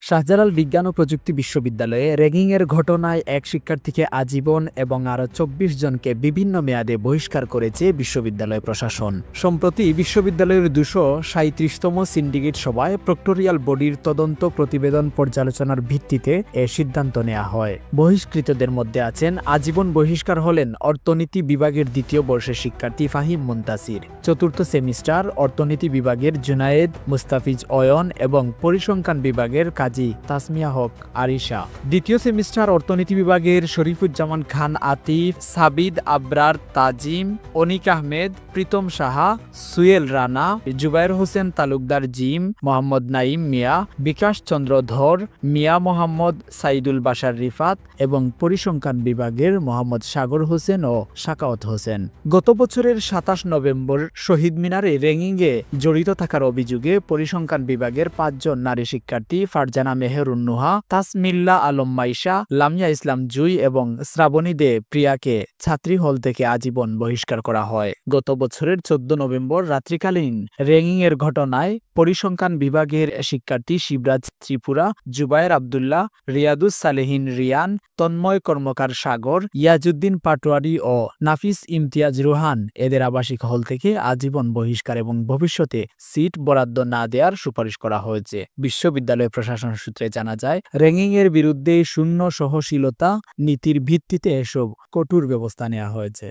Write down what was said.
শাহজালাল বিজ্ঞান ও প্রযুক্তি বিশ্ববিদ্যালয়ে র্যাগিংয়ের ঘটনায় এক শিক্ষার্থীকে আজীবন এবং আরও ২৪ জনকে বিভিন্ন মেয়াদে বহিষ্কার করেছে বিশ্ববিদ্যালয় প্রশাসন। সম্প্রতি বিশ্ববিদ্যালয়ের ২৩৭তম সিন্ডিকেট সভায় প্রক্টোরিয়াল বডির তদন্ত প্রতিবেদন পর্যালোচনার ভিত্তিতে এ সিদ্ধান্ত নেওয়া হয়। বহিষ্কৃতদের মধ্যে আছেন আজীবন বহিষ্কার হলেন অর্থনীতি বিভাগের ২য় বর্ষের শিক্ষার্থী ফাহিম মুনতাসির, ৪র্থ সেমিস্টার অর্থনীতি বিভাগের জুনায়েদ মুস্তাফিজ অয়ন এবং পরিসংখ্যান বিভাগের কাজী তাসমিয়া হক আরিশা, ২য় সেমিস্টার অর্থনীতি বিভাগের শরীফুজ্জামান খান আতিফ, সাবিদ আবরার তাজিম, অনিক আহমেদ, প্রীতম সাহা, সুয়েল রানা, জুবায়ের হোসেন তালুকদার জিম, মোহাম্মদ নাইম মিয়া, বিকাশ চন্দ্র ধর, মিয়া মোহাম্মদ সাইদুল বাশার রিফাত এবং পরিসংখ্যান বিভাগের মোহাম্মদ সাগর হোসেন ও সাকাওয়াত হোসেন। গত বছরের ২৭ নভেম্বর শহীদ মিনারে র্যাগিংয়ে জড়িত থাকার অভিযোগে পরিসংখ্যান বিভাগের ৫ জন নারী শিক্ষার্থী ফারজানা মেহেরুন্নুহা, তাসমিল্লা আলম মাইশা, লামিয়া ইসলাম জুই এবং শ্রাবণী দে প্রিয়াকে ছাত্রী হল থেকে আজীবন বহিষ্কার করা হয়। গত বছরের ১৪ নভেম্বর রাত্রিকালীন র্যাগিংয়ের ঘটনায় পরিসংখ্যান বিভাগের শিক্ষার্থী শিবরাজ ত্রিপুরা, জুবায়ের আবদুল্লাহ, রিয়াদুস সালেহিন রিয়ান, তন্ময় কর্মকার সাগর, ইয়াজউদ্দিন পাটোয়ারি ও নাফিস ইমতিয়াজ রুহান এদের আবাসিক হল থেকে আজীবন বহিষ্কার এবং ভবিষ্যতে সিট বরাদ্দ না দেওয়ার সুপারিশ করা হয়েছে। বিশ্ববিদ্যালয় প্রশাসন সূত্রে জানা যায়, র্যাগিংয়ের বিরুদ্ধে শূন্য সহনশীলতা নীতির ভিত্তিতে এসব কঠোর ব্যবস্থা নেওয়া হয়েছে।